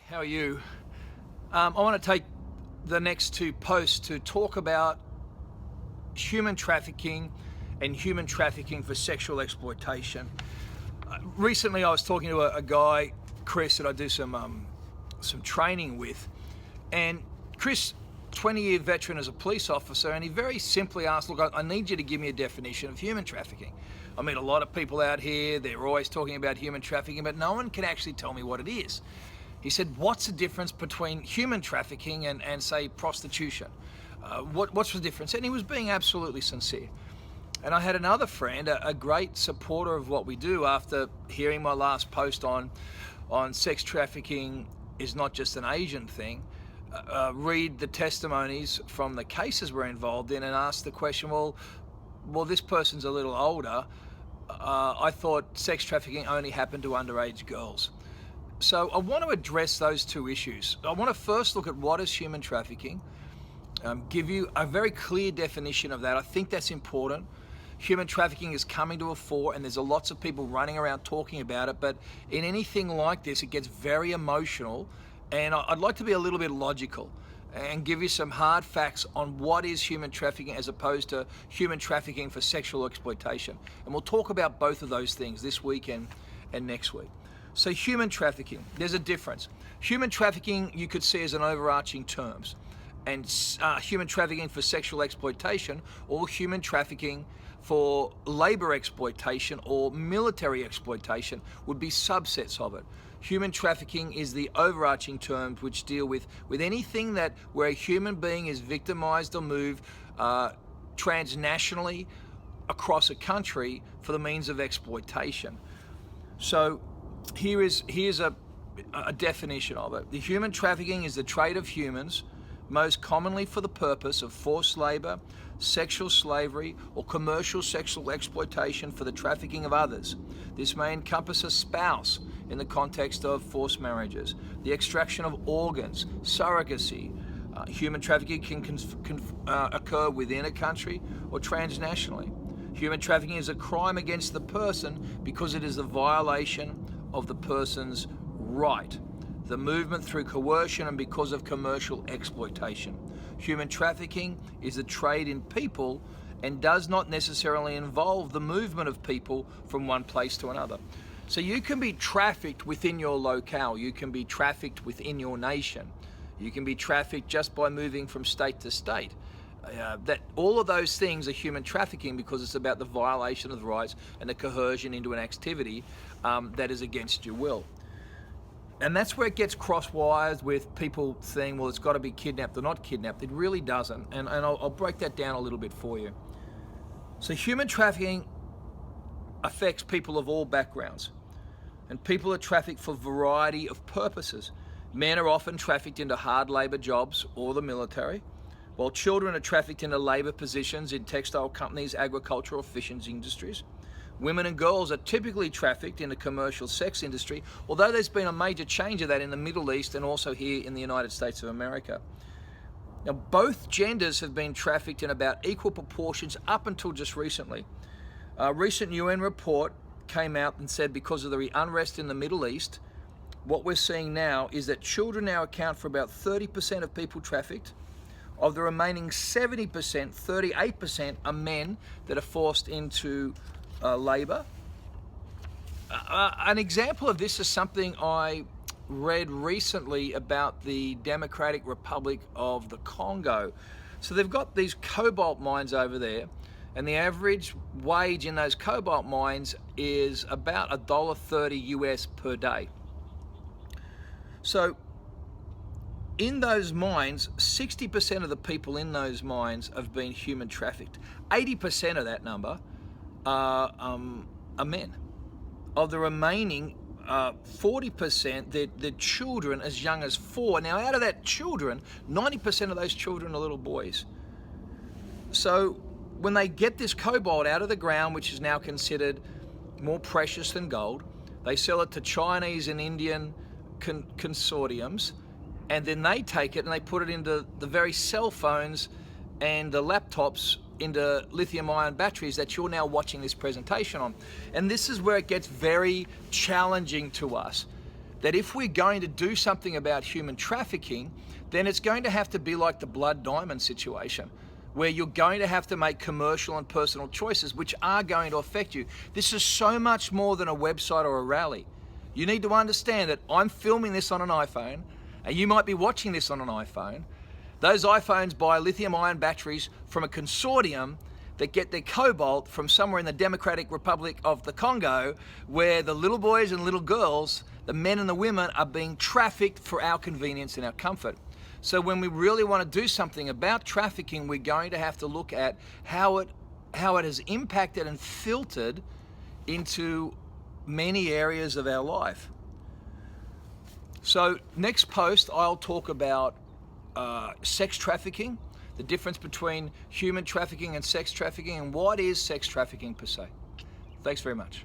How are you? I want to take the next two posts to talk about human trafficking and human trafficking for sexual exploitation. Recently, I was talking to a guy, Chris, that I do some training with, and Chris, 20-year veteran as a police officer, and he very simply asked, look, I need you to give me a definition of human trafficking. I meet a lot of people out here, they're always talking about human trafficking, but no one can actually tell me what it is. He said, what's the difference between human trafficking and say, prostitution? What's the difference? And he was being absolutely sincere. And I had another friend, a great supporter of what we do, after hearing my last post on sex trafficking is not just an Asian thing, read the testimonies from the cases we're involved in and ask the question, well, this person's a little older. I thought sex trafficking only happened to underage girls. So I want to address those two issues. I want to first look at what is human trafficking, give you a very clear definition of that. I think that's important. Human trafficking is coming to a fore, and there's lots of people running around talking about it, but in anything like this, it gets very emotional, and I'd like to be a little bit logical and give you some hard facts on what is human trafficking as opposed to human trafficking for sexual exploitation. And we'll talk about both of those things this week and next week. So human trafficking, there's a difference. Human trafficking you could see as an overarching terms, and human trafficking for sexual exploitation, or human trafficking for labor exploitation or military exploitation would be subsets of it. Human trafficking is the overarching terms which deal with anything that where a human being is victimized or moved transnationally across a country for the means of exploitation. So here's a definition of it. The human trafficking is the trade of humans, most commonly for the purpose of forced labor, sexual slavery, or commercial sexual exploitation for the trafficking of others. This may encompass a spouse in the context of forced marriages, the extraction of organs, surrogacy. Human trafficking can occur within a country or transnationally. Human trafficking is a crime against the person because it is a violation of the person's right, the movement through coercion, and because of commercial exploitation. Human trafficking is a trade in people and does not necessarily involve the movement of people from one place to another. So you can be trafficked within your locale, you can be trafficked within your nation, you can be trafficked just by moving from state to state. That all of those things are human trafficking because it's about the violation of the rights and the coercion into an activity that is against your will. And that's where it gets cross-wires with people saying, well, it's got to be kidnapped or not kidnapped. It really doesn't, and I'll break that down a little bit for you. So human trafficking affects people of all backgrounds, and people are trafficked for a variety of purposes. Men are often trafficked into hard labor jobs or the military, while children are trafficked into labor positions in textile companies, agricultural, fishing industries. Women and girls are typically trafficked in the commercial sex industry, although there's been a major change of that in the Middle East and also here in the United States of America. Now, both genders have been trafficked in about equal proportions up until just recently. A recent UN report came out and said because of the unrest in the Middle East, what we're seeing now is that children now account for about 30% of people trafficked. Of the remaining 70%, 38% are men that are forced into labor. An example of this is something I read recently about the Democratic Republic of the Congo. So they've got these cobalt mines over there, and the average wage in those cobalt mines is about $1.30 US per day. So in those mines, 60% of the people in those mines have been human trafficked. 80% of that number are men. Of the remaining 40%, they're children as young as 4. Now, out of that children, 90% of those children are little boys. So when they get this cobalt out of the ground, which is now considered more precious than gold, they sell it to Chinese and Indian consortiums, and then they take it and they put it into the very cell phones and the laptops into lithium-ion batteries that you're now watching this presentation on. And this is where it gets very challenging to us, that if we're going to do something about human trafficking, then it's going to have to be like the blood diamond situation, where you're going to have to make commercial and personal choices which are going to affect you. This is so much more than a website or a rally. You need to understand that I'm filming this on an iPhone, and you might be watching this on an iPhone. Those iPhones buy lithium-ion batteries from a consortium that get their cobalt from somewhere in the Democratic Republic of the Congo, where the little boys and little girls, the men and the women, are being trafficked for our convenience and our comfort. So when we really want to do something about trafficking, we're going to have to look at how it has impacted and filtered into many areas of our life. So next post, I'll talk about sex trafficking, the difference between human trafficking and sex trafficking, and what is sex trafficking per se. Thanks very much.